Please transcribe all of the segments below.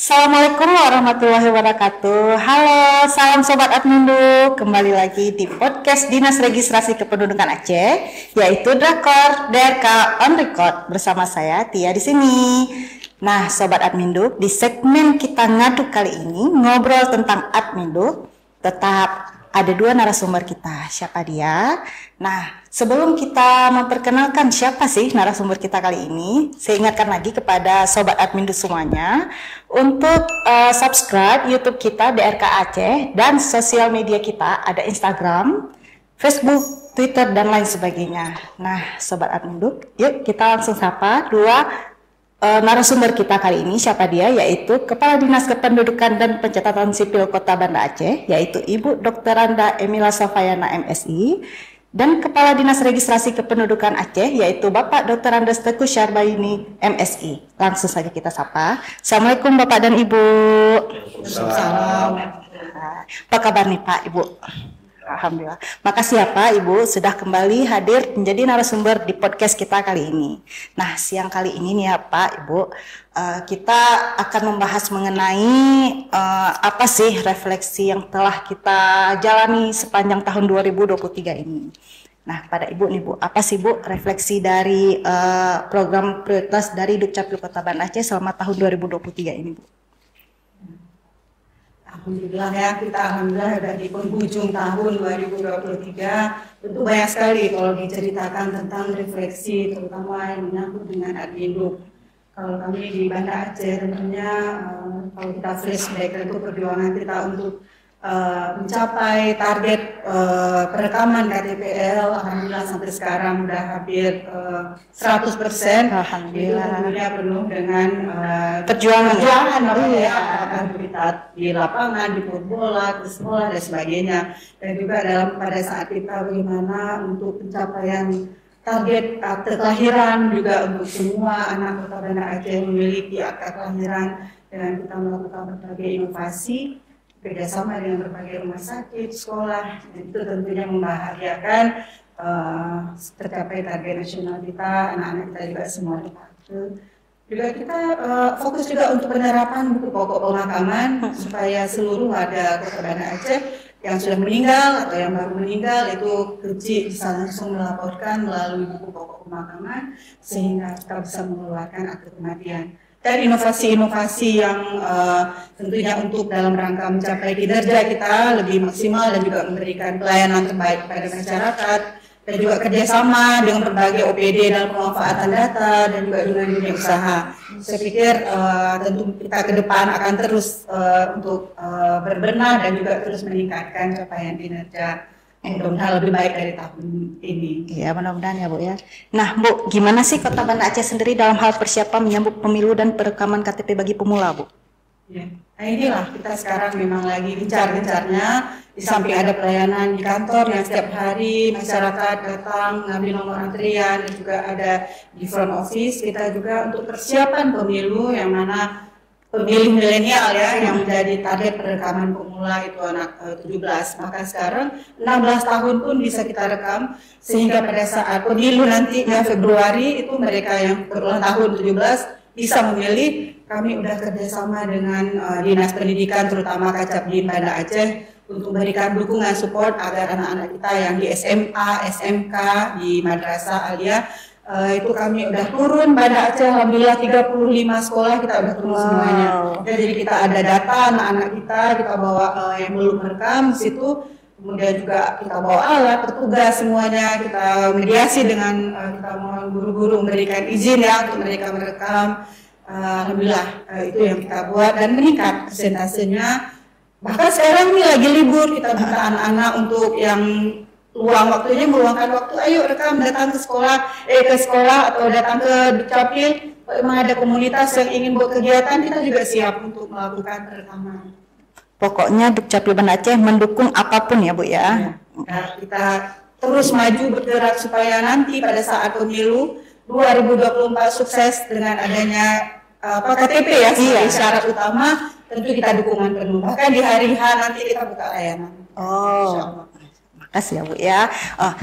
Assalamualaikum warahmatullahi wabarakatuh. Halo, salam Sobat Admindu. Kembali lagi di podcast Dinas Registrasi Kependudukan Aceh, yaitu Drakor DRK on Record bersama saya Tia di sini. Nah, Sobat Admindu, di segmen kita ngaduk kali ini ngobrol tentang Admindu, tetap ada dua narasumber kita. Siapa dia? Nah, sebelum kita memperkenalkan siapa sih narasumber kita kali ini, saya ingatkan lagi kepada Sobat Admindu semuanya untuk subscribe YouTube kita DRK Aceh dan sosial media kita ada Instagram, Facebook, Twitter, dan lain sebagainya. Nah, Sobat Admindu, yuk kita langsung sapa dua narasumber kita kali ini. Siapa dia? Yaitu Kepala Dinas Kependudukan dan Pencatatan Sipil Kota Banda Aceh, yaitu Ibu Dr. Randa Emila Sofayana MSI, dan Kepala Dinas Registrasi Kependudukan Aceh, yaitu Bapak Dr. Andes Teguh Syarbaini MSI. Langsung saja kita sapa. Assalamualaikum Bapak dan Ibu. Assalamualaikum. Apa kabar nih Pak, Ibu? Alhamdulillah. Makasih ya Pak, Ibu sudah kembali hadir menjadi narasumber di podcast kita kali ini. Nah, siang kali ini nih ya Pak, Ibu, kita akan membahas mengenai apa sih refleksi yang telah kita jalani sepanjang tahun 2023 ini. Nah, pada Ibu nih Bu, apa sih Bu refleksi dari program prioritas dari Dukcapil Kota Banda Aceh selama tahun 2023 ini Bu? Alhamdulillah ya, kita alhamdulillah sudah di penghujung tahun 2023. Tentu banyak sekali kalau diceritakan tentang refleksi, terutama yang menyangkut dengan Admindu. Kalau kami di Banda Aceh tentunya kalau kita flashback itu perjuangan kita untuk mencapai target perekaman KTPL, alhamdulillah sampai sekarang sudah hampir 100%. Alhamdulillah. Itu tentunya penuh dengan Perjuangan ya, apakah kita di lapangan, di bola, di sekolah dan sebagainya. Dan juga pada saat kita bagaimana untuk pencapaian target akte kelahiran juga untuk semua anak Kota Banda Aceh memiliki akte kelahiran, dengan kita melakukan berbagai inovasi kerjasama dengan berbagai rumah sakit, sekolah. Itu tentunya membahagiakan tercapai target nasional kita, anak-anak kita juga semua terbantu. Juga kita fokus juga untuk penerapan buku pokok pemakaman supaya seluruh warga Kota Banda Aceh yang sudah meninggal atau yang baru meninggal itu kecil bisa langsung melaporkan melalui buku pokok pemakaman sehingga kita bisa mengeluarkan akte kematian. Dan inovasi-inovasi yang tentunya untuk dalam rangka mencapai kinerja kita lebih maksimal dan juga memberikan pelayanan terbaik kepada masyarakat, dan juga kerjasama dengan berbagai OPD dalam pemanfaatan data dan juga dengan dunia usaha. Saya pikir tentu kita ke depan akan terus untuk berbenah dan juga terus meningkatkan capaian kinerja. Mudah-mudahan lebih baik dari tahun ini. Ya, mudah-mudahan ya Bu ya. Nah Bu, gimana sih Kota Banda Aceh sendiri dalam hal persiapan menyambut pemilu dan perekaman KTP bagi pemula Bu? Ya. Nah inilah kita sekarang memang lagi gencar-gencarnya, di samping ada pelayanan di kantor yang setiap hari masyarakat datang ngambil nomor antrian, dan juga ada di front office kita juga untuk persiapan pemilu yang mana pemilih milenial ya yang menjadi target perekaman pemula itu anak 17. Maka sekarang 16 tahun pun bisa kita rekam sehingga pada saat pemilu nanti ya Februari itu mereka yang berulang tahun 17 bisa memilih. Kami sudah kerjasama dengan Dinas Pendidikan terutama Kacapdin Banda Aceh untuk memberikan dukungan support agar anak-anak kita yang di SMA, SMK, di Madrasah Alia itu kami udah turun Banda Aceh, alhamdulillah 35 sekolah kita udah turun semuanya. Jadi kita ada data anak-anak kita bawa yang belum merekam di situ, kemudian juga kita bawa alat, petugas semuanya, kita mediasi dengan kita mohon guru-guru memberikan izin ya untuk mereka merekam. Alhamdulillah itu yang kita buat dan meningkat persentasenya. Bahkan sekarang ini lagi libur, kita minta anak-anak untuk yang luang waktunya meluangkan waktu, ayo rekam, datang ke sekolah atau datang ke Dukcapil. Kalau memang ada komunitas yang ingin buat kegiatan, kita juga siap untuk melakukan perekaman. Pokoknya Dukcapil Banda Aceh mendukung apapun ya Bu ya. Nah, kita terus maju bergerak supaya nanti pada saat pemilu 2024 sukses dengan adanya KTP ya sebagai syarat utama. Tentu kita dukungan penuh. Bahkan di hari H nanti kita buka layanan. Oh. Kasih ya Bu ya.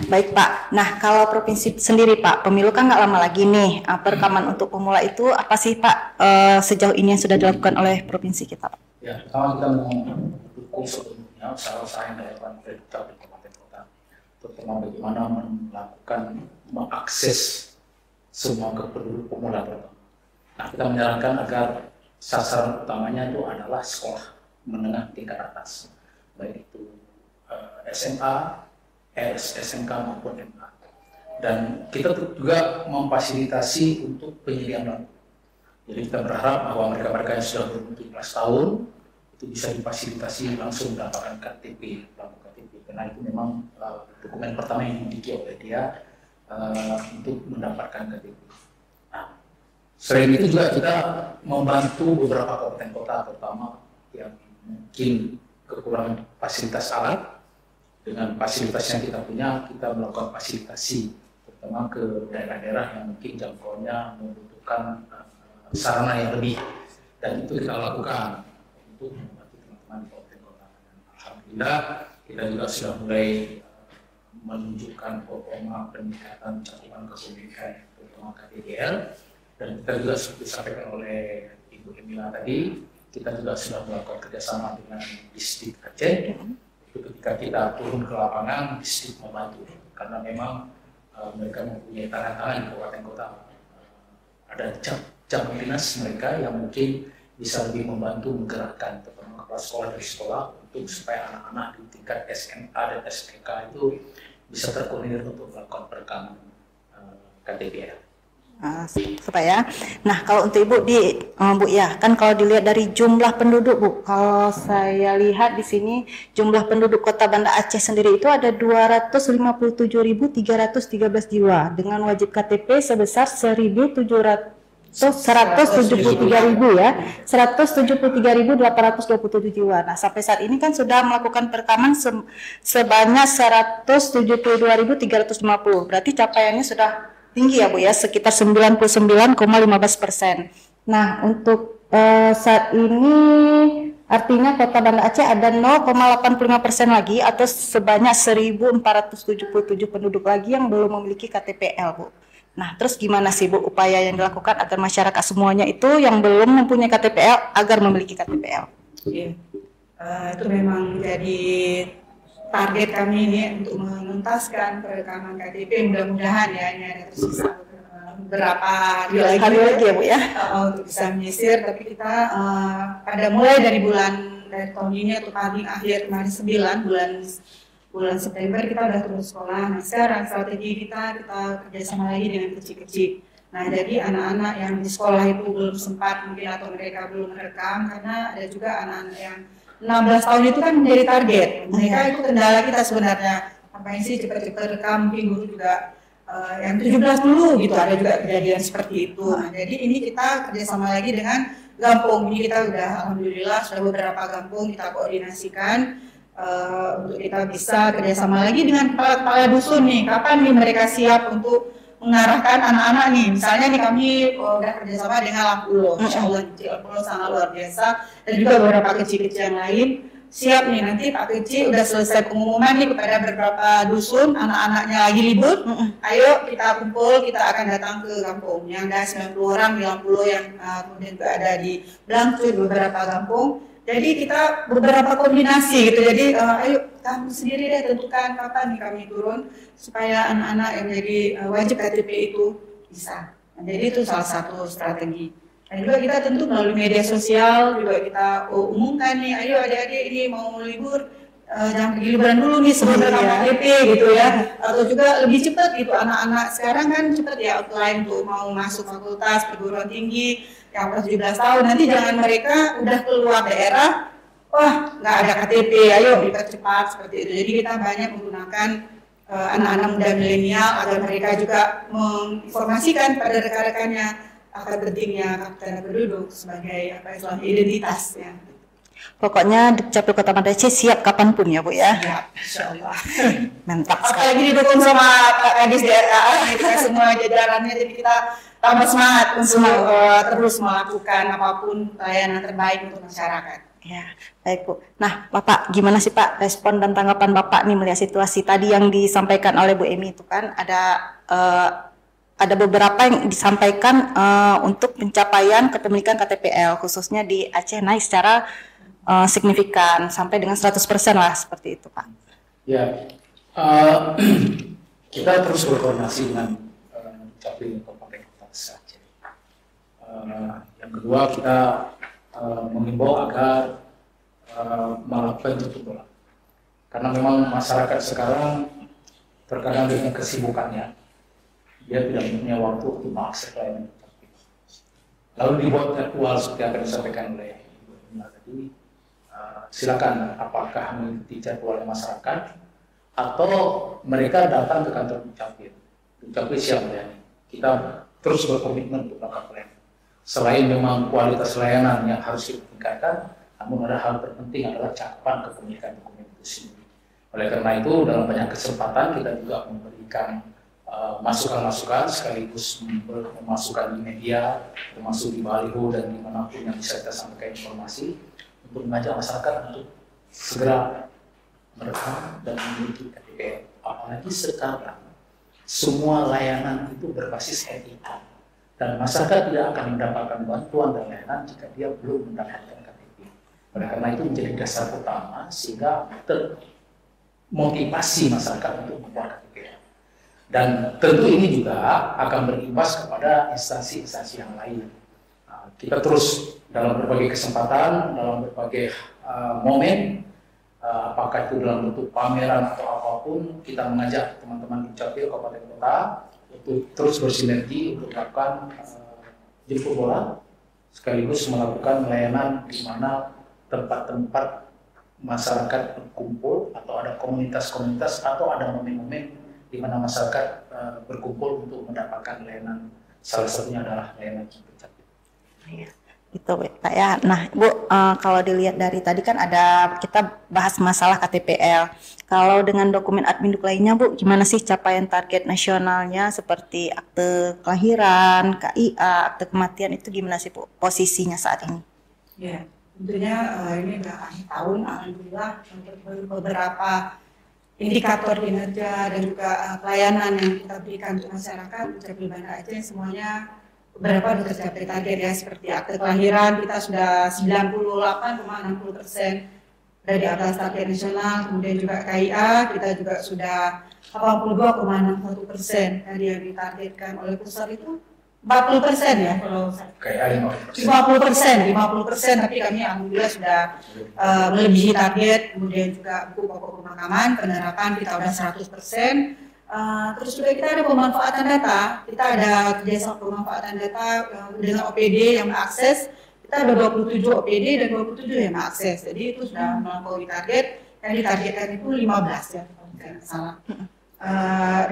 Baik Pak. Nah kalau provinsi sendiri Pak, pemilu kan nggak lama lagi nih. Perekaman untuk pemula itu apa sih Pak sejauh ini yang sudah dilakukan oleh provinsi kita Pak? Ya, pertama kita mau mendukung sebelumnya usaha-usaha yang dilakukan pemerintah di kabupaten kota, terutama bagaimana melakukan mengakses semua ke penduduk pemula pertama. Nah, kita menyarankan agar sasaran utamanya itu adalah sekolah menengah tingkat atas, baik itu SMA, SMK maupun MA. Dan kita juga memfasilitasi untuk penyediaan lampu. Jadi kita berharap bahwa mereka-mereka yang sudah berumur 17 tahun itu bisa difasilitasi langsung mendapatkan KTP, lampu KTP. Karena itu memang dokumen pertama yang dimiliki oleh dia untuk mendapatkan KTP. Nah, selain itu juga kita membantu beberapa kabupaten kota, terutama yang mungkin kekurangan fasilitas alat. Dengan fasilitas yang kita punya, kita melakukan fasilitasi, terutama ke daerah-daerah yang mungkin jangkauannya membutuhkan sarana yang lebih, dan itu kita lakukan untuk membantu teman-teman di kabupaten kota. Alhamdulillah kita juga sudah mulai menunjukkan performa peningkatan cakupan kepemilikan, terutama KTPL, dan kita juga seperti disampaikan oleh Ibu Emila tadi, kita juga sudah melakukan kerjasama dengan Distrik Aceh. Ketika kita turun ke lapangan, distrik membantu karena memang mereka mempunyai tangan-tangan di kabupaten kota. Ada cabang dinas mereka yang mungkin bisa lebih membantu menggerakkan terutama kepala sekolah dari sekolah untuk supaya anak-anak di tingkat SMA dan SMK itu bisa terkoordinir untuk melakukan perekaman KTPL. Supaya, nah kalau untuk Ibu Bu ya, kan kalau dilihat dari jumlah penduduk Bu, kalau saya lihat di sini jumlah penduduk Kota Banda Aceh sendiri itu ada 257.313 jiwa dengan wajib KTP sebesar 173.000 ya, 173.827 jiwa. Nah sampai saat ini kan sudah melakukan perekaman sebanyak 172.350. Berarti capaiannya sudah tinggi ya Bu ya, sekitar 99,15%. Nah untuk saat ini artinya Kota Banda Aceh ada 0,85% lagi atau sebanyak 1.477 penduduk lagi yang belum memiliki KTPL Bu. Nah terus gimana sih Bu upaya yang dilakukan agar masyarakat semuanya itu yang belum mempunyai KTPL agar memiliki KTPL? Iya, itu memang jadi target kami ini untuk menuntaskan perekaman KTP. Mudah-mudahan ya ini ada tersisa beberapa hari lagi ya Bu ya untuk bisa menyisir, tapi kita mulai dari tahun ini atau paling akhir kemarin 9 bulan September kita udah turun sekolah. Nah sekarang strategi kita kerjasama lagi dengan kecil-kecil. Nah jadi anak-anak yang di sekolah itu belum sempat mungkin atau mereka belum merekam, karena ada juga anak-anak yang 16 tahun itu kan menjadi target. Mereka itu kendala kita sebenarnya. Ngapain sih cepat-cepat rekam, mungkin guru juga yang 17 dulu gitu, ada juga kejadian seperti itu. Nah, jadi ini kita kerjasama lagi dengan Gampung. Ini kita udah alhamdulillah sudah beberapa Gampung kita koordinasikan untuk kita bisa kerjasama lagi dengan kepala-kepala dusun nih. Kapan nih mereka siap untuk mengarahkan anak-anak nih, misalnya nih kami udah kerjasama dengan Lampulo, Insya Allah Lampulo sangat luar biasa, dan juga beberapa kecil-kecil yang lain siap nih. Nanti Pak Kecil udah selesai pengumuman nih kepada beberapa dusun, anak-anaknya lagi libur, ayo kita kumpul, kita akan datang ke kampung yang ada 90 orang di Lampulo, yang kemudian juga ada di Blangkut beberapa kampung. Jadi kita beberapa kombinasi gitu, jadi ayo kamu sendiri deh tentukan kapan nih kami turun supaya anak-anak yang jadi wajib KTP itu bisa. Nah, jadi itu salah satu strategi. Dan juga kita tentu melalui media sosial juga kita umumkan nih, ayo adik-adik ini mau libur, jangan pergi liburan dulu nih sebelum rekam KTP gitu ya. Atau juga lebih cepat gitu, anak-anak sekarang kan cepat ya offline tuh mau masuk fakultas perguruan tinggi yang 17 tahun, nanti jangan mereka udah keluar daerah, wah nggak ada KTP, ayo kita cepat seperti itu. Jadi kita banyak menggunakan anak-anak muda milenial agar mereka juga menginformasikan pada rekan-rekannya akan pentingnya kartu penduduk sebagai identitasnya. Pokoknya Dukcapil Kota Banda Aceh siap kapanpun ya Bu ya. Siap, insya Allah. Mantap sekali. Apalagi didukung sama Pak Kadis DRA, kita semua jajarannya, jadi kita tambah semangat untuk terus melakukan apapun pelayanan terbaik untuk masyarakat. Ya, baik Bu. Nah, Bapak, gimana sih Pak respon dan tanggapan Bapak nih melihat situasi tadi yang disampaikan oleh Bu Emi itu kan ada beberapa yang disampaikan untuk pencapaian kepemilikan KTPL khususnya di Aceh naik secara signifikan sampai dengan 100% lah seperti itu Pak. Ya, kita terus berkoordinasi dengan Dukcapil Kabupaten Kota Aceh. Yang kedua kita mengimbau agar melakukan jemput bola, karena memang masyarakat sekarang terkadang dengan kesibukannya dia tidak punya waktu untuk mengakses layanan Dukcapil. Lalu dibuat jadwal seperti yang disampaikan oleh Ibu Ina tadi. Silakan apakah mengikuti jadwalnya masyarakat atau mereka datang ke kantor Dukcapil. Dukcapil siap melayani. Kita terus berkomitmen untuk melakukan pelayanan. Selain memang kualitas layanan yang harus kita tingkatkan, namun ada hal terpenting adalah cakupan kepemilikan dokumen itu sendiri. Oleh karena itu, dalam banyak kesempatan kita juga memberikan masukan-masukan sekaligus memasukkan di media, termasuk di baliho dan dimanapun yang bisa kita sampaikan informasi untuk mengajak masyarakat untuk segera merekam dan memiliki KTPL. Apalagi sekarang semua layanan itu berbasis NIK. Dan masyarakat tidak akan mendapatkan bantuan dan layanan jika dia belum mendapatkan KTP. Oleh karena itu menjadi dasar utama sehingga termotivasi masyarakat untuk membuat KTP. Dan tentu ini juga akan berimbas kepada instansi-instansi yang lain. Kita terus dalam berbagai kesempatan, dalam berbagai momen, apakah itu dalam bentuk pameran atau apapun, kita mengajak teman-teman Dukcapil Kabupaten Kota untuk terus bersinergi untuk melakukan jemput bola sekaligus melakukan layanan di mana tempat-tempat masyarakat berkumpul atau ada komunitas-komunitas atau ada momen-momen di mana masyarakat berkumpul untuk mendapatkan layanan, salah satunya adalah layanan jemput Dukcapil. Ya, itu Pak ya. Nah Bu, kalau dilihat dari tadi kan ada kita bahas masalah KTPL. Kalau dengan dokumen admin duk lainnya Bu, gimana sih capaian target nasionalnya seperti akte kelahiran, KIA, akte kematian itu gimana sih Bu posisinya saat ini? Ya, tentunya ini udah akhir tahun, alhamdulillah untuk beberapa indikator kinerja dan juga pelayanan yang kita berikan untuk masyarakat Dukcapil Banda Aceh semuanya beberapa sudah tercapai target ya, seperti akte kelahiran kita sudah 98,60% dari atas target nasional, kemudian juga KIA kita juga sudah 82,61% dari yang ditargetkan oleh pusat itu 40% ya, kalau KIA 50%, tapi kami alhamdulillah sudah melebihi target. Kemudian juga buku pokok pemakaman penerapan kita udah 100%. Terus juga kita ada pemanfaatan data, kita ada kerjasama pemanfaatan data dengan OPD yang mengakses. Kita ada 27 OPD dan 27 yang mengakses, jadi itu sudah melampaui target. Yang ditargetkan itu 15 ya, kalau tidak salah.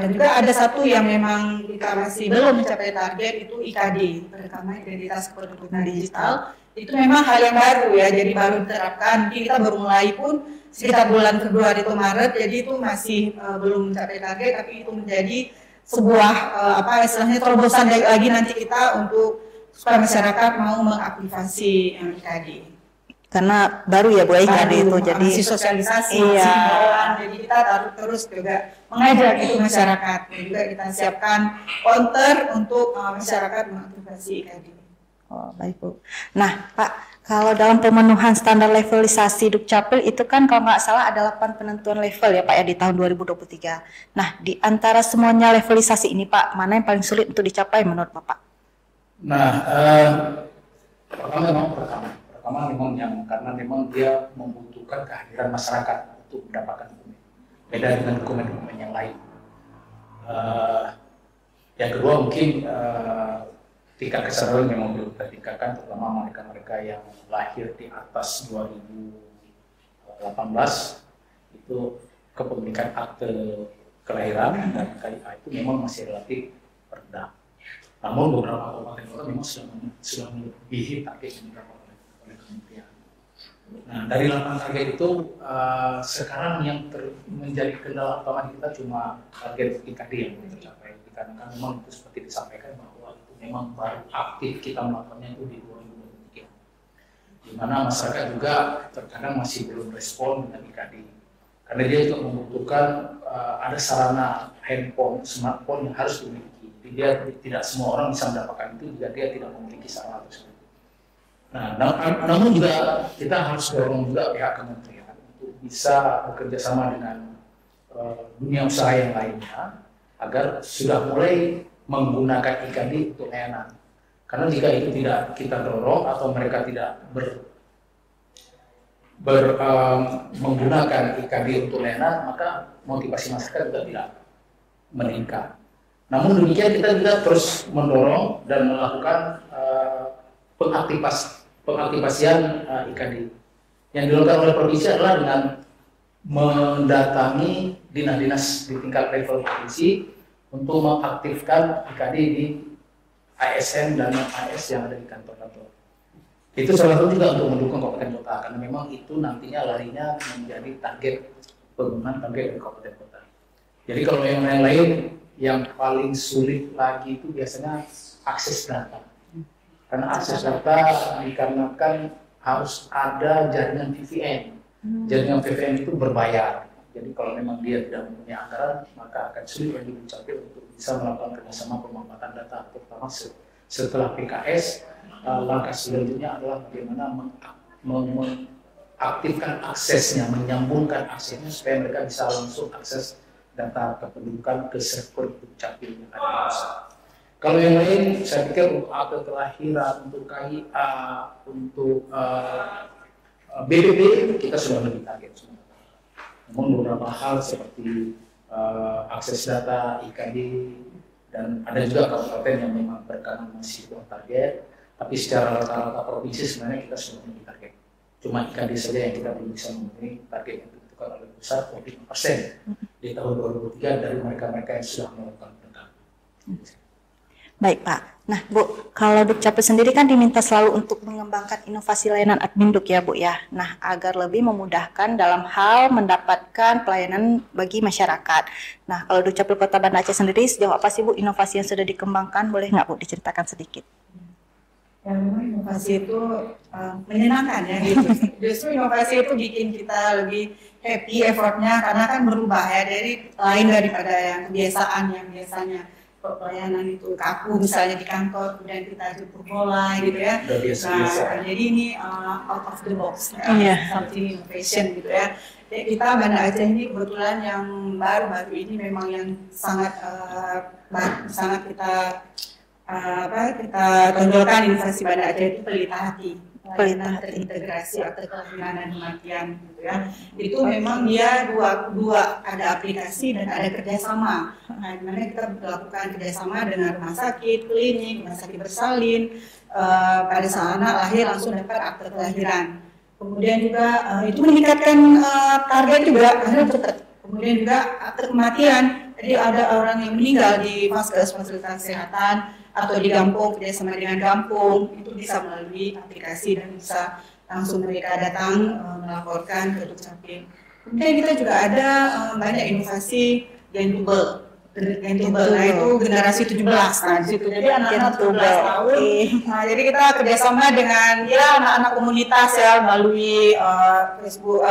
Dan juga ada satu yang memang kita masih belum mencapai target, itu IKD, perekaman identitas kependudukan digital. Itu memang hal yang baru ya, jadi baru diterapkan. Kita baru mulai pun sekitar bulan Februari atau Maret, jadi itu masih belum mencapai target, tapi itu menjadi sebuah istilahnya terobosan lagi nanti kita untuk supaya masyarakat mau mengaktifasi IKD. Karena baru ya Bu IKD itu, jadi masih sosialisasi, iya. masih himbauan, jadi kita terus juga mengajak itu masyarakat, dan juga kita siapkan counter untuk masyarakat mengaktifasi IKD. Oh, baik Bu. Nah Pak, kalau dalam pemenuhan standar levelisasi Dukcapil itu kan kalau nggak salah ada 8 penentuan level ya Pak ya di tahun 2023. Nah di antara semuanya levelisasi ini Pak, mana yang paling sulit untuk dicapai menurut Bapak? Nah, pertama memang yang karena memang dia membutuhkan kehadiran masyarakat untuk mendapatkan dokumen. Beda dengan dokumen-dokumen yang lain. Yang kedua mungkin tingkat kesadaran memang belum tertingkatkan, terutama mereka-mereka yang lahir di atas 2018 itu kepemilikan akte kelahiran dan KIA itu memang masih relatif rendah. Namun beberapa kabupaten kota memang sudah melebihi target yang didapatkan oleh kementerian. Nah, dari 8 target itu sekarang yang menjadi kendala utama kita cuma target IKD yang belum tercapai. Karena memang itu seperti disampaikan bahwa itu memang baru aktif kita melakukannya itu di 2023. di mana masyarakat juga terkadang masih belum respon dengan IKD. Karena dia juga membutuhkan ada sarana handphone, smartphone yang harus dimiliki. Jadi dia tidak semua orang bisa mendapatkan itu jika dia tidak memiliki sarana tersebut. Nah, namun juga kita harus dorong juga pihak kementerian untuk bisa bekerja sama dengan dunia usaha yang lainnya agar sudah mulai menggunakan IKD untuk layanan. Karena jika itu tidak kita dorong atau mereka tidak menggunakan IKD untuk layanan, maka motivasi masyarakat juga tidak meningkat. Namun demikian kita juga terus mendorong dan melakukan pengaktifasian IKD. Yang dilakukan oleh provinsi adalah dengan mendatangi dinas-dinas di tingkat level provinsi untuk mengaktifkan IKD di ASN dan AS yang ada di kantor-kantor. Itu salah satu juga untuk mendukung kabupaten kota, karena memang itu nantinya larinya menjadi target penggunaan target dari kabupaten kota. Jadi kalau yang lain-lain, yang paling sulit lagi itu biasanya akses data. Karena akses data dikarenakan harus ada jaringan VPN. Jaringan VPN itu berbayar. Jadi kalau memang dia tidak mempunyai anggaran, maka akan sulit bagi Dukcapil untuk bisa melakukan kerjasama pemanfaatan data, terutama setelah PKS. Langkah selanjutnya adalah bagaimana mengaktifkan aksesnya, menyambungkan aksesnya supaya mereka bisa langsung akses data kependudukan ke server Dukcapil yang ada di pusat. Kalau yang lain, saya pikir untuk akte kelahiran, untuk KIA, untuk BPP kita sudah lebih target semua. Namun beberapa hal seperti akses data, IKD, dan ada juga kabupaten yang memang berkenan masih belum target, tapi secara rata-rata provinsi sebenarnya kita sudah lebih target. Cuma IKD saja yang kita belum bisa memenuhi target yang ditentukan oleh pusat 25% di tahun 2023 dari mereka-mereka yang sudah melakukan pendekatan. Baik Pak. Nah Bu, kalau Dukcapil sendiri kan diminta selalu untuk mengembangkan inovasi layanan admin Duk ya Bu ya. Nah agar lebih memudahkan dalam hal mendapatkan pelayanan bagi masyarakat. Nah kalau Dukcapil Kota Banda Aceh sendiri sejauh apa sih Bu inovasi yang sudah dikembangkan? Boleh nggak Bu diceritakan sedikit? Ya memang inovasi itu menyenangkan ya gitu. Justru inovasi itu bikin kita lebih happy effortnya karena kan berubah ya dari lain daripada yang kebiasaan yang biasanya pelayanan itu kaku misalnya di kantor kemudian kita jemput bola gitu ya. Nah, jadi ini out of the box ya, something innovation gitu ya. Jadi kita Banda Aceh ini kebetulan yang baru-baru ini memang yang sangat kita tonjolkan inovasi Banda Aceh itu pelita hati. Pelayanan terintegrasi akte kelahiran dan kematian gitu ya. Itu memang dia dua ada aplikasi dan ada kerjasama. Nah, dimana kita melakukan kerjasama dengan rumah sakit, klinik, rumah sakit bersalin. Pada saat anak lahir langsung dapat akte kelahiran. Kemudian juga itu meningkatkan target juga karena cepat. Kemudian juga akte kematian. Jadi ada orang yang meninggal di fasilitas kesehatan atau di kampung kerjasama dengan kampung itu bisa melalui aplikasi dan bisa langsung mereka datang melaporkan ke Dukcapil. Kemudian kita juga ada banyak inovasi Gentubel. Nah itu generasi 17 nah di situ. Jadi anak-anak 17 tahun. Nah, jadi kita kerjasama dengan ya anak-anak komunitas ya melalui Facebook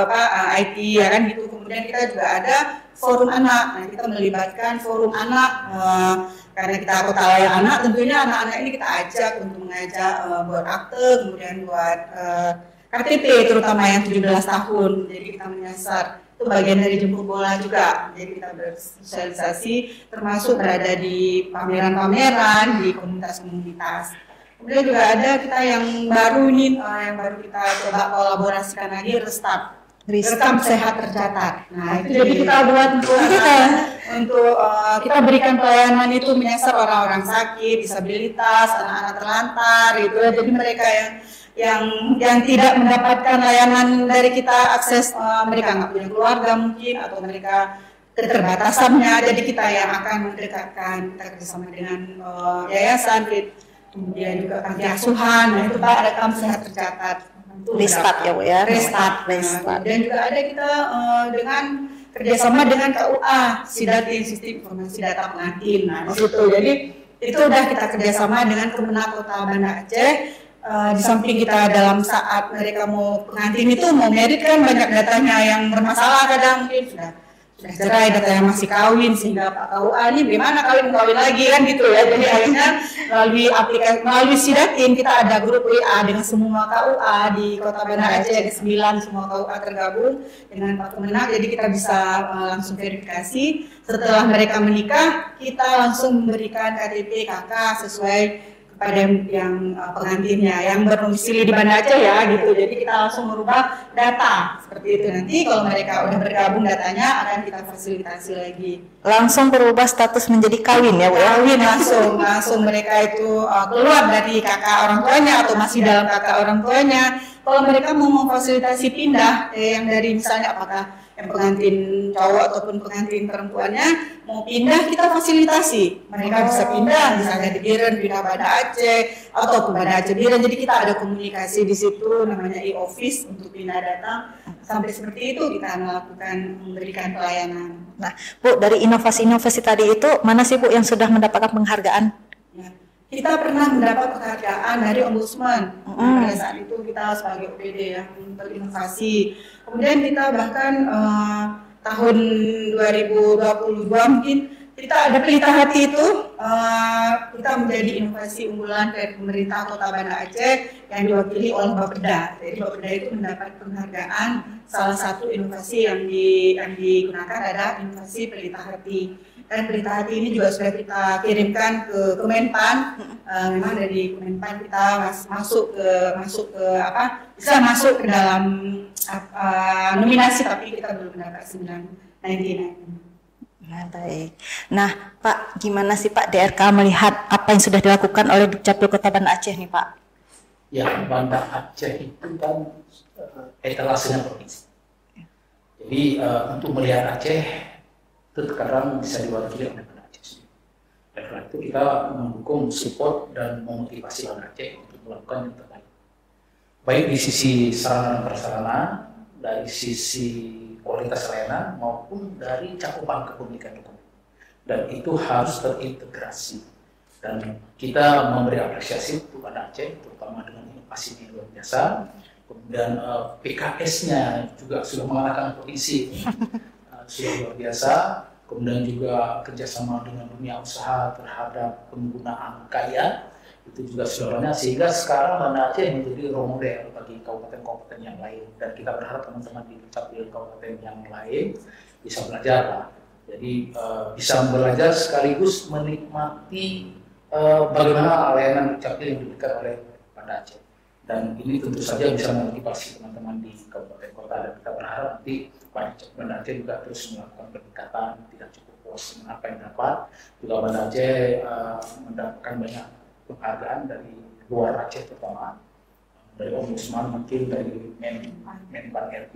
IT ya kan gitu. Kemudian kita juga ada forum anak. Nah kita melibatkan forum anak karena kita kota layak anak, tentunya anak-anak ini kita ajak untuk mengajak buat akte, kemudian buat KTP terutama yang 17 tahun. Jadi kita menyasar itu bagian dari jemput bola juga. Jadi kita bersosialisasi termasuk berada di pameran-pameran di komunitas-komunitas. Kemudian juga ada kita yang baru ini yang baru kita coba kolaborasikan lagi Restart. Rekam sehat tercatat. Nah itu jadi kita buat untuk kita berikan pelayanan itu menyasar orang-orang sakit, disabilitas, anak-anak terlantar, itu. Jadi mereka yang tidak mendapatkan layanan dari kita akses, mereka nggak punya keluarga mungkin atau mereka keterbatasannya. Jadi kita yang akan mendekatkan kita kerjasama dengan yayasan, kemudian juga panti asuhan. Nah itu Pak rekam sehat tercatat. Restart ya Bu ya. Restart. Dan juga ada kita dengan kerjasama dengan KUA, Sidatin, Sistem Informasi Data Pengantin. Nah di situ. Jadi itu udah kita kerjasama dengan Kemenak Kota Banda Aceh di samping kita dalam saat mereka mau pengantin itu mau merit kan banyak datanya yang bermasalah, kadang mungkin sudah cerai, data yang masih kawin, sehingga Pak KUA ini gimana kawin lagi kan gitu ya. Jadi akhirnya melalui aplikasi, melalui Sidatin kita ada grup WA dengan semua KUA di Kota Banda Aceh, ada 9 semua KUA tergabung dengan Pak Kemenak, jadi kita bisa langsung verifikasi. Setelah mereka menikah, kita langsung memberikan KTP KK sesuai kepada yang pengantinnya yang berdomisili di Banda Aceh ya gitu. Jadi kita langsung merubah data seperti itu. Nanti kalau mereka udah bergabung datanya akan kita fasilitasi lagi. Langsung berubah status menjadi kawin ya Bu? Kawin langsung mereka itu keluar dari kakak orang tuanya atau masih dalam kakak orang tuanya. Kalau mereka mau memfasilitasi pindah yang dari misalnya apakah yang pengantin cowok ataupun pengantin perempuannya mau pindah, kita fasilitasi. Mereka bisa pindah, misalnya di Biren pindah Banda Aceh ataupun Banda Aceh Biren. Jadi kita ada komunikasi di situ, namanya e-office untuk pindah datang. Sampai seperti itu kita melakukan memberikan pelayanan. Nah, Bu, dari inovasi-inovasi tadi itu mana sih Bu yang sudah mendapatkan penghargaan? Ya. Kita pernah mendapat penghargaan dari Ombudsman. Pada saat itu kita sebagai OPD yang berinovasi. Kemudian kita bahkan tahun 2022 mungkin kita ada pelita hati itu, kita menjadi inovasi unggulan dari pemerintah Kota Banda Aceh yang diwakili oleh Bapeda. Jadi Bapeda itu mendapat penghargaan, salah satu inovasi yang digunakan adalah inovasi pelita hati. Dan pelita hati ini juga sudah kita kirimkan ke Kemenpan. Memang dari Kemenpan kita bisa masuk ke dalam nominasi, tapi kita belum mendapat 99. Nah, baik. Nah, Pak, gimana sih Pak DRK melihat apa yang sudah dilakukan oleh Dukcapil Kota Banda Aceh nih Pak? Ya, Banda Aceh itu kan etalasenya provinsi. Jadi untuk melihat Aceh itu terkadang bisa diwakili oleh Banda Aceh. Dan karena itu kita mendukung, support dan memotivasi Banda Aceh untuk melakukan yang terbaik. Baik di sisi sarana dan prasarana, dari sisi kualitas layanan maupun dari cakupan kepemilikan dokumen, dan itu harus terintegrasi. Dan kita memberi apresiasi untuk Banda Aceh, terutama dengan inovasi yang luar biasa. Kemudian PKS-nya juga sudah mengalahkan provinsi, sudah luar biasa. Kemudian juga kerjasama dengan dunia usaha terhadap penggunaan kaya itu juga sudah banyak, sehingga sekarang Banda Aceh menjadi role model bagi kabupaten-kabupaten yang lain, dan kita berharap teman-teman di Dukcapil kabupaten yang lain bisa belajar lah. Jadi bisa belajar sekaligus menikmati bagaimana layanan Dukcapil yang diberikan oleh Banda Aceh, dan ini tentu saja bisa memotivasi teman-teman di kabupaten kota, dan kita berharap nanti Banda Aceh juga terus melakukan peningkatan, tidak cukup puas dengan apa yang dapat. Juga Banda Aceh mendapatkan banyak penghargaan dari luar Aceh, terutama dari Ombudsman, mungkin dari Menpan RB,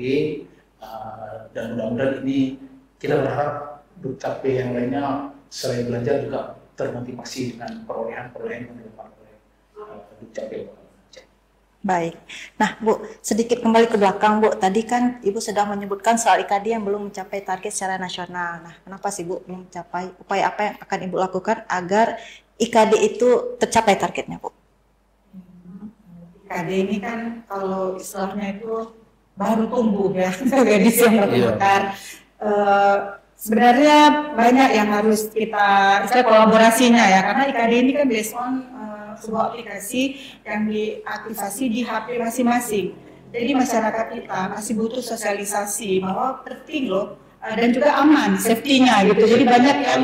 dan mudah-mudahan ini kita berharap Dukcapil yang lainnya selain belajar juga termotivasi dengan perolehan-perolehan yang didapat oleh Dukcapil. Baik. Nah, Bu, sedikit kembali ke belakang, Bu. Tadi kan Ibu sedang menyebutkan soal IKD yang belum mencapai target secara nasional. Nah, kenapa sih Bu belum mencapai? Upaya apa yang akan Ibu lakukan agar IKD itu tercapai targetnya, Bu? IKD ini kan kalau istilahnya itu baru tumbuh ya, gadis yang bermekar. Sebenarnya banyak yang harus kita kolaborasinya ya, karena IKD ini kan based on sebuah aplikasi yang diaktifasi di HP masing-masing. Jadi masyarakat kita masih butuh sosialisasi bahwa penting loh dan juga aman, safety-nya gitu. Jadi banyak yang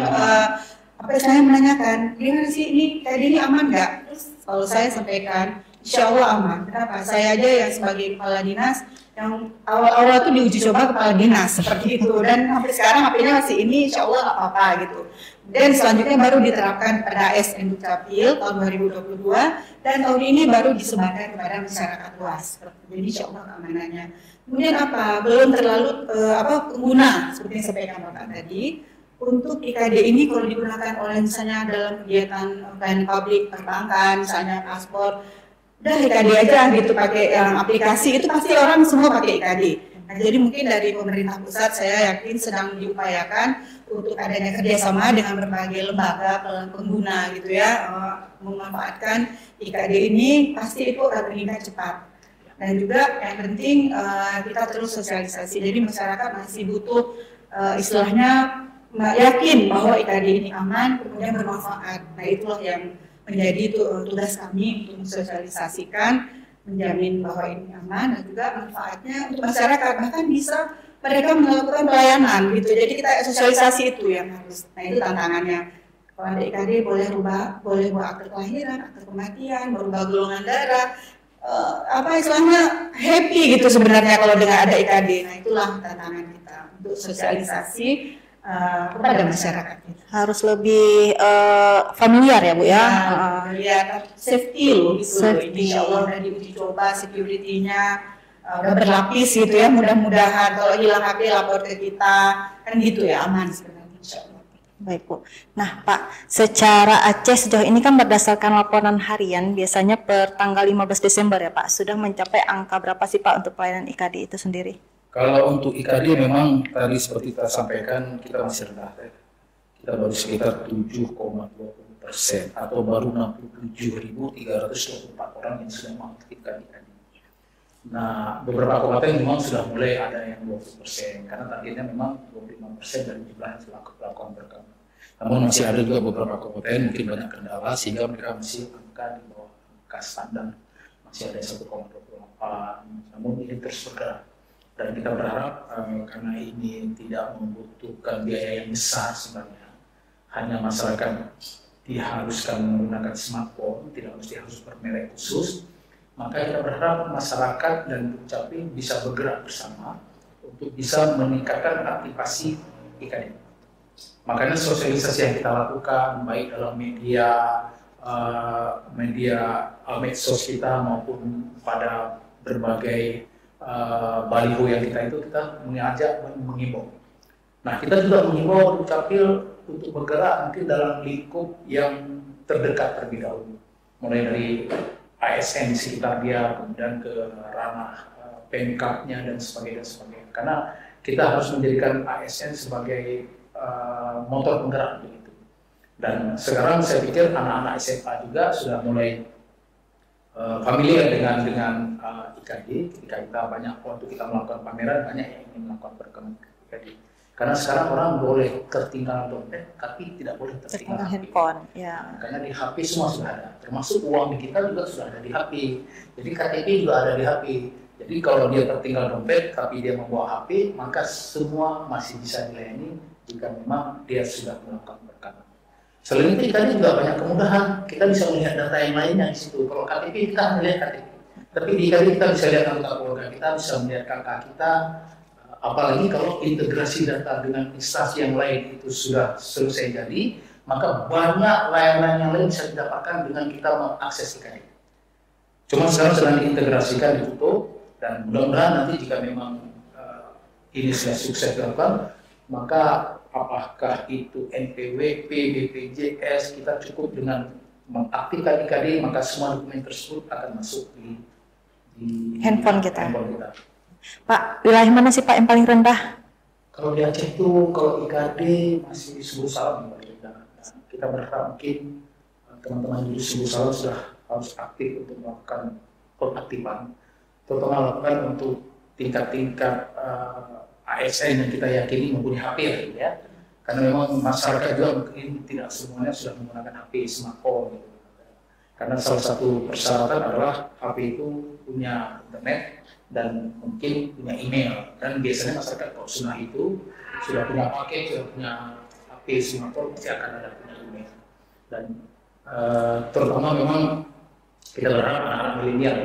saya menanyakan, gimana sih ini IKD ini aman nggak? Terus kalau saya sampaikan, insya Allah aman. Kenapa? Saya aja yang sebagai kepala dinas yang awal-awal tuh diuji coba kepala dinas seperti itu, dan sampai sekarang HP-nya masih ini, insya Allah nggak apa-apa gitu. Dan selanjutnya baru diterapkan pada ASN Dukcapil tahun 2022, dan tahun ini baru disebarkan kepada masyarakat luas. Jadi insya Allah keamanannya. Kemudian apa? Belum terlalu pengguna seperti yang sampaikan Bapak tadi. Untuk IKD ini kalau digunakan oleh misalnya dalam kegiatan pelayanan publik, perbankan, misalnya paspor, udah IKD aja gitu, pakai yang aplikasi itu pasti orang semua pakai IKD. Nah, jadi mungkin dari pemerintah pusat saya yakin sedang diupayakan untuk adanya kerjasama dengan berbagai lembaga pengguna gitu ya, memanfaatkan IKD ini pasti itu akan meningkat cepat. Dan juga yang penting kita terus sosialisasi, jadi masyarakat masih butuh istilahnya yakin bahwa IKD ini aman, kemudian bermanfaat. Nah itulah yang menjadi tugas kami untuk mensosialisasikan, menjamin bahwa ini aman dan juga manfaatnya untuk masyarakat, bahkan bisa mereka melakukan pelayanan gitu. Jadi kita sosialisasi itu yang harus. Nah itu tantangannya. Kalau ada IKD boleh buat akte kelahiran, akte kematian, berubah golongan darah, istilahnya happy gitu sebenarnya kalau dengan ada IKD. Nah itulah tantangan kita untuk sosialisasi kepada masyarakat. Harus lebih familiar ya Bu ya. Ya, safety loh gitu. Safety. Insya Allah udah diuji coba security-nya udah berlapis gitu ya. Mudah-mudahan kalau hilang HP lapor ke kita kan gitu ya, aman sebenarnya insya Allah. Baik Bu. Nah Pak, secara Aceh sejauh ini kan berdasarkan laporan harian biasanya per tanggal 15 Desember ya Pak, sudah mencapai angka berapa sih Pak untuk pelayanan IKD itu sendiri? Kalau untuk IKD memang tadi seperti kita sampaikan kita masih rendah. Kita baru sekitar 7,20% atau baru 67.324 orang yang sudah mengaktifkan IKD. Nah, beberapa kabupaten memang sudah mulai ada yang 20%, karena targetnya memang 25% dari jumlah yang telah melakukan perekaman. Namun masih ada juga beberapa kabupaten mungkin banyak kendala sehingga mereka masih angka di bawah angka standar, masih ada 1,28. Namun ini terus bergerak. Dan kita berharap karena ini tidak membutuhkan biaya yang besar sebenarnya, hanya masyarakat diharuskan menggunakan smartphone, tidak mesti harus bermerek khusus, maka kita berharap masyarakat dan Dukcapil bisa bergerak bersama untuk bisa meningkatkan aktivasi IKD. Makanya sosialisasi yang kita lakukan baik dalam media medsos kita maupun pada berbagai baliho yang kita mengajak dan mengimbau. Nah kita juga mengimbau Dukcapil untuk bergerak mungkin dalam lingkup yang terdekat terlebih dahulu, mulai dari ASN di sekitar dia, kemudian ke ranah Pemkabnya dan sebagainya. Karena kita harus menjadikan ASN sebagai motor penggerak begitu. Dan sekarang saya pikir anak-anak SMA juga sudah mulai familiar dengan IKD. Ketika kita waktu kita melakukan pameran, banyak yang ingin melakukan perekaman IKD. Karena sekarang orang boleh tertinggal dompet, tapi tidak boleh tertinggal handphone. Ya. Karena di HP semua sudah ada, termasuk uang digital juga sudah ada di HP. Jadi KTP juga ada di HP. Jadi kalau dia tertinggal dompet, tapi dia membawa HP, maka semua masih bisa dilayani jika memang dia sudah melakukan perekaman. Selain itu kita juga banyak kemudahan, kita bisa melihat data yang lainnya di situ. Kalau KTP kita melihat KTP, tapi di IKD kita bisa lihat anggota keluarga kita, bisa melihat kakak kita. Apalagi kalau integrasi data dengan instansi yang lain itu sudah selesai jadi, maka banyak layanan yang lain bisa didapatkan dengan kita mengakses IKD. Cuma sekarang sedang diintegrasikan, ditutup, dan mudah-mudahan nanti jika memang ini sudah sukses dilakukan, maka apakah itu NPWP, BPJS, kita cukup dengan mengaktifkan IKD, maka semua dokumen tersebut akan masuk di handphone kita. Pak, wilayah mana sih Pak yang paling rendah? Kalau di Aceh itu, kalau IKD masih Subuh Salam yang paling rendah. Kita berharap mungkin teman-teman di Subuh Salam sudah harus aktif untuk melakukan pengaktifan, terutama melakukan untuk tingkat-tingkat ASN yang kita yakini mempunyai HP ya. Karena memang masyarakat juga mungkin tidak semuanya sudah menggunakan HP smartphone gitu. Karena salah satu persyaratan adalah HP itu punya internet dan mungkin punya email, dan biasanya masyarakat kalau sudah itu sudah punya paket, sudah punya HP smartphone, pasti akan ada punya email. Dan terutama memang kita berharap anak-anak milenial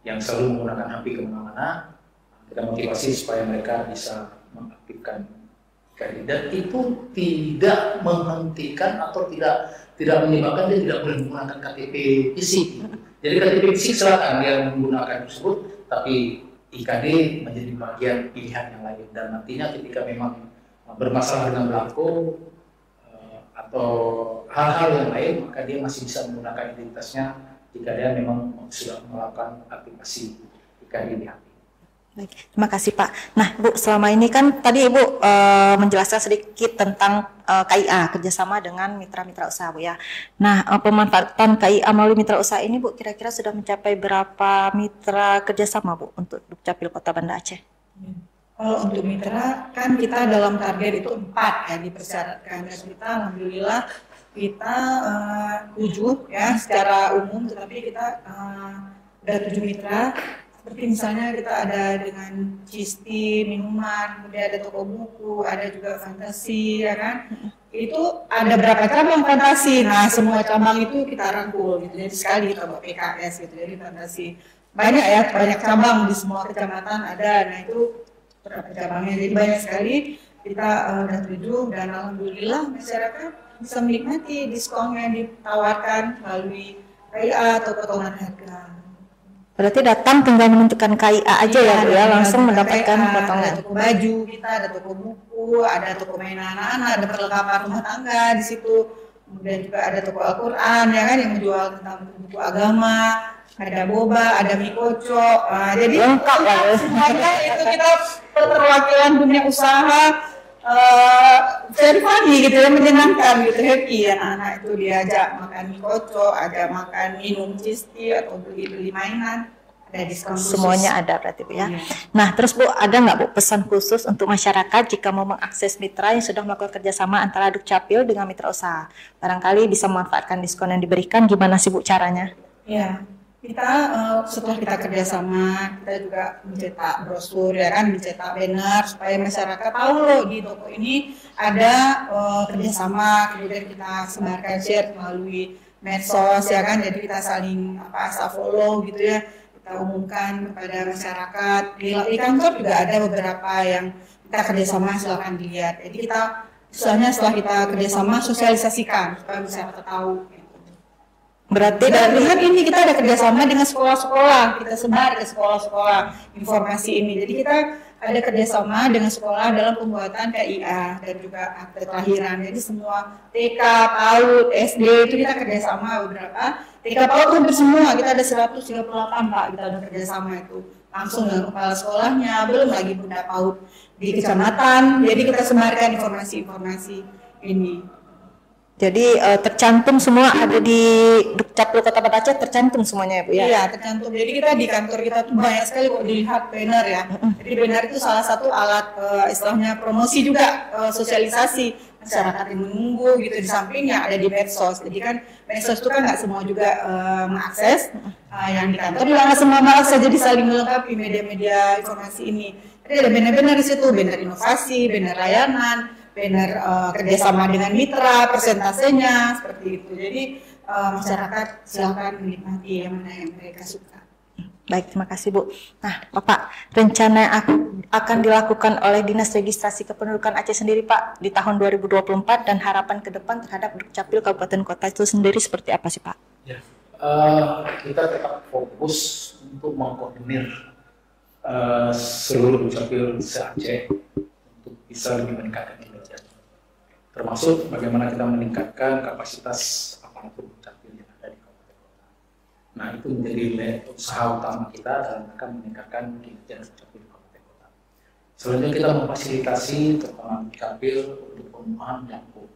yang selalu menggunakan HP kemana-mana, kita motivasi supaya mereka bisa mengaktifkan IKD, dan itu tidak menghentikan atau tidak menyebabkan dia tidak boleh menggunakan KTP fisik. Jadi KTP fisik silakan dia menggunakan tersebut, tapi IKD menjadi bagian pilihan yang lain, dan nantinya ketika memang bermasalah dengan belangko atau hal-hal yang lain, maka dia masih bisa menggunakan identitasnya jika dia memang sudah melakukan aktivasi IKD di HP. Baik, terima kasih Pak. Nah Bu, selama ini kan tadi Ibu menjelaskan sedikit tentang KIA, kerjasama dengan mitra-mitra usaha Bu ya. Nah pemanfaatan KIA melalui mitra usaha ini Bu, kira-kira sudah mencapai berapa mitra kerjasama Bu untuk Dukcapil Kota Banda Aceh? Kalau untuk mitra kan kita dalam target itu 4 ya dipersyaratkan, dan kita alhamdulillah kita 7 ya secara umum, tetapi kita ada 7 mitra. Seperti misalnya kita ada dengan Cisti minuman, kemudian ada toko buku, ada juga Fantasi ya kan. Itu ada berapa cabang Fantasi. Nah, semua cabang itu kita rangkul gitu. Jadi sekali kita buat PKS gitu. Jadi Fantasi banyak ya, banyak cabang di semua kecamatan ada. Nah, itu berapa cabangnya. Jadi banyak sekali. Kita udah 7 dan alhamdulillah masyarakat bisa menikmati diskon yang ditawarkan melalui KIA atau potongan harga. Berarti datang tinggal menentukan KIA aja ya Bu ya, langsung mendapatkan potongan. Ada toko baju kita, ada toko buku, ada toko mainan anak-anak, ada perlengkapan rumah tangga di situ. Kemudian juga ada toko Al-Quran ya kan yang menjual tentang buku agama, ada boba, ada mie kocok. Jadi lengkap ya. Semuanya itu kita perwakilan dunia usaha very funny gitu ya, menyenangkan gitu, happy anak-anak itu diajak makan mie kocok, ada makan minum Cisti atau beli mainan, ada diskon khusus. Semuanya ada berarti Bu ya. Nah terus Bu, ada nggak Bu pesan khusus untuk masyarakat jika mau mengakses mitra yang sudah melakukan kerjasama antara Dukcapil dengan mitra usaha? Barangkali bisa memanfaatkan diskon yang diberikan, gimana sih Bu caranya? Ya, kita setelah kita kerjasama, kita juga mencetak brosur ya kan, mencetak banner supaya masyarakat tahu loh di toko ini ada kerjasama, kemudian kita sebarkan share melalui medsos ya kan, jadi kita saling follow gitu ya, kita umumkan kepada masyarakat. Di kantor juga ada beberapa yang kita kerjasama, silahkan dilihat. Jadi kita misalnya setelah kita kerjasama sosialisasikan supaya masyarakat tahu. Berarti dengan ini kita ada kerjasama dengan sekolah-sekolah, kita sebar ke sekolah-sekolah informasi ini. Jadi kita ada kerjasama dengan sekolah dalam pembuatan KIA dan juga akte kelahiran. Jadi semua TK, PAUD, SD itu kita kerjasama beberapa. TK PAUD hampir semua, kita ada 138 Pak, kita ada kerjasama itu. Langsung dengan kepala sekolahnya, belum lagi Bunda PAUD di kecamatan. Jadi kita sebarkan informasi-informasi ini. Jadi tercantum semua ada di Dukcapil Kota Banda Aceh, tercantum semuanya ya Bu ya? Iya tercantum, jadi kita di kantor kita tuh banyak sekali kok dilihat banner ya. Jadi banner itu salah satu alat istilahnya promosi juga, sosialisasi masyarakat yang menunggu gitu. Di sampingnya ada di medsos, jadi kan medsos itu kan nggak semua juga mengakses, yang di kantor juga nggak semua mengakses, jadi saling melengkapi media-media informasi ini. Jadi ada banner-banner di situ, banner inovasi, banner layanan, banner kerjasama dengan mitra, persentasenya seperti itu. Jadi masyarakat silakan menikmati yang mana yang mereka suka. Baik, terima kasih Bu. Nah Bapak, rencana akan dilakukan oleh Dinas Registrasi Kependudukan Aceh sendiri Pak di tahun 2024 dan harapan ke depan terhadap Dukcapil Kabupaten Kota itu sendiri seperti apa sih Pak? Ya, kita tetap fokus untuk mengkoordinir seluruh Dukcapil se-Aceh untuk bisa lebih meningkatkan kinerja, termasuk bagaimana kita meningkatkan kapasitas aparatur Dukcapil yang ada di kabupaten kota. Nah itu menjadi usaha utama kita dalam rangka meningkatkan kinerja Dukcapil di kabupaten kota. Selanjutnya kita memfasilitasi terutama Dukcapil untuk pemenuhan jangkau,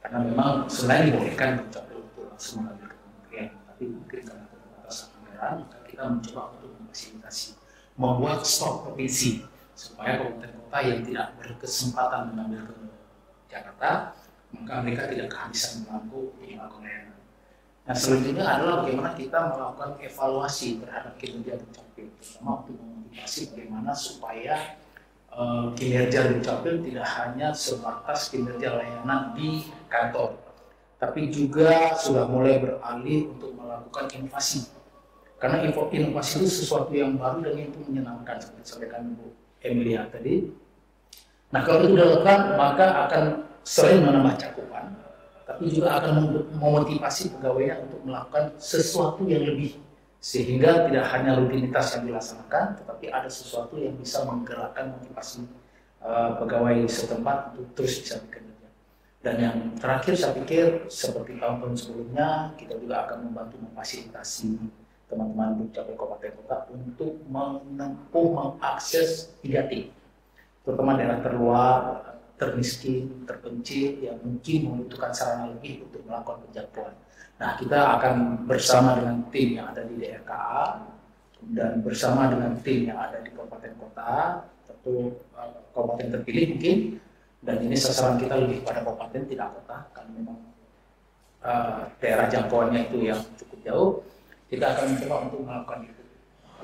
karena memang selain dibolehkan Dukcapil untuk langsung mengambil ke kementerian, tapi mungkin karena keterbatasan anggaran, maka kita mencoba untuk memfasilitasi, membuat stok provinsi supaya kabupaten kota yang tidak berkesempatan mengambil ke Jakarta, maka mereka tidak kehabisan belangko di layanan. Nah selanjutnya adalah bagaimana kita melakukan evaluasi terhadap kinerja Dukcapil, terutama untuk memotivasi bagaimana supaya kinerja Dukcapil tidak hanya sebatas kinerja layanan di kantor, tapi juga sudah mulai beralih untuk melakukan inovasi. Karena inovasi itu sesuatu yang baru dan itu menyenangkan, seperti disampaikan Bu Emilia tadi. Nah kalau itu dilakukan, maka akan selain menambah cakupan, tapi juga akan memotivasi pegawainya untuk melakukan sesuatu yang lebih, sehingga tidak hanya rutinitas yang dilaksanakan, tetapi ada sesuatu yang bisa menggerakkan motivasi pegawai setempat untuk terus bisa bekerja. Dan yang terakhir saya pikir seperti tahun-tahun sebelumnya, kita juga akan membantu memfasilitasi teman-teman Dukcapil Kabupaten Kota untuk mengakses 3T, terutama daerah terluar, termiskin, terpencil yang mungkin membutuhkan sarana lebih untuk melakukan penjangkauan. Nah, kita akan bersama dengan tim yang ada di DRKA dan bersama dengan tim yang ada di kabupaten kota, tentu kabupaten terpilih mungkin, dan ini sasaran kita lebih pada kabupaten tidak kota, karena memang daerah jangkauannya itu yang cukup jauh. Kita akan mencoba untuk melakukan itu.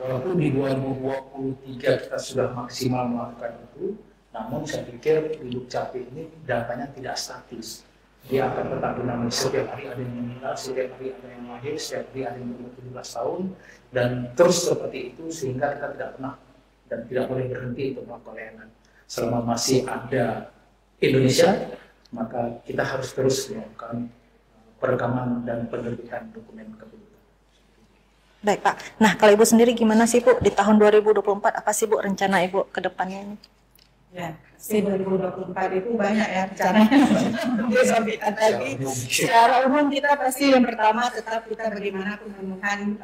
Walaupun di 2023 kita sudah maksimal melakukan itu, namun saya pikir di Dukcapil ini datanya tidak statis. Dia akan tetap dinamis. Setiap hari ada yang meninggal, setiap hari ada yang lahir, setiap hari ada yang berumur 17 tahun, dan terus seperti itu sehingga kita tidak pernah dan tidak boleh berhenti untuk melakukan layanan. Selama masih ada Indonesia, maka kita harus terus melakukan perekaman dan penerbitan dokumen kependudukan. Baik Pak. Nah kalau Ibu sendiri gimana sih Bu di tahun 2024, apa sih Bu rencana Ibu ke depannya ini? Ya, 2024 itu banyak ya rencananya. Sampaikan tadi. Secara umum kita pasti yang pertama tetap kita bagaimana menemukan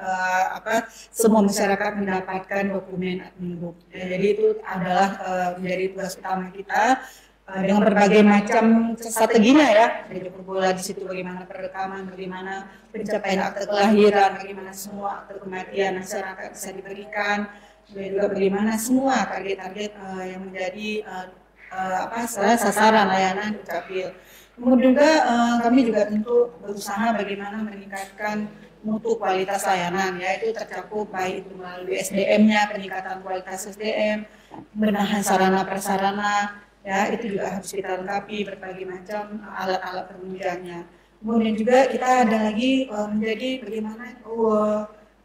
semua masyarakat mendapatkan dokumen Adminuk. Jadi itu adalah menjadi tugas utama kita. Dengan berbagai macam strateginya ya, jadi bola di situ bagaimana perekaman, bagaimana pencapaian akte kelahiran, bagaimana semua akte kematian masyarakat bisa diberikan, dan juga bagaimana semua target-target yang menjadi sasaran layanan Dukcapil. Kemudian juga kami juga tentu berusaha bagaimana meningkatkan mutu kualitas layanan, yaitu tercakup baik itu melalui SDM-nya, peningkatan kualitas SDM, pembenahan sarana prasarana. Ya, itu juga harus kita lengkapi berbagai macam alat-alat penunjangnya. Kemudian juga kita ada lagi menjadi bagaimana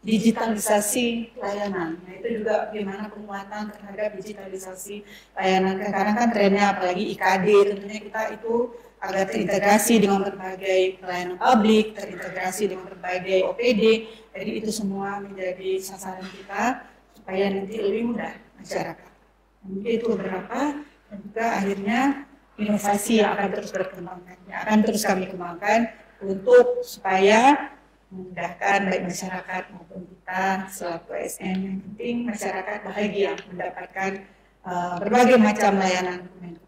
digitalisasi layanan. Nah, itu juga bagaimana penguatan terhadap digitalisasi layanan. Karena kan trennya apalagi IKD, tentunya kita itu agar terintegrasi dengan berbagai pelayanan publik, terintegrasi dengan berbagai OPD. Jadi itu semua menjadi sasaran kita supaya nanti lebih mudah masyarakat. Mungkin itu beberapa. Dan juga akhirnya inovasi yang akan terus berkembangkan, yang akan terus kami kembangkan untuk supaya memudahkan baik masyarakat maupun kita selaku ASN. Yang penting masyarakat bahagia mendapatkan berbagai macam layanan dokumen.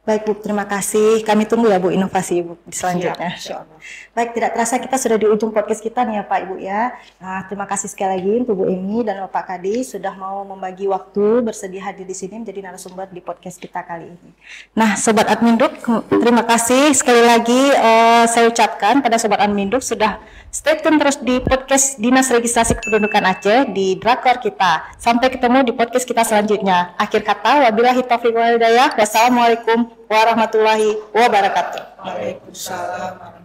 Baik Bu, terima kasih. Kami tunggu ya Bu inovasi Ibu selanjutnya. Siap, baik, tidak terasa kita sudah di ujung podcast kita nih ya Pak Ibu ya. Nah, terima kasih sekali lagi untuk Bu Emi dan Bapak Kadi sudah mau membagi waktu bersedia hadir di sini menjadi narasumber di podcast kita kali ini. Nah, Sobat Adminduk, terima kasih sekali lagi saya ucapkan pada Sobat Adminduk sudah stay tune terus di podcast Dinas Registrasi Kependudukan Aceh di Drakor kita. Sampai ketemu di podcast kita selanjutnya. Akhir kata, wabillahi taufiq wal hidayah. Wassalamualaikum warahmatullahi wabarakatuh. Waalaikumsalam.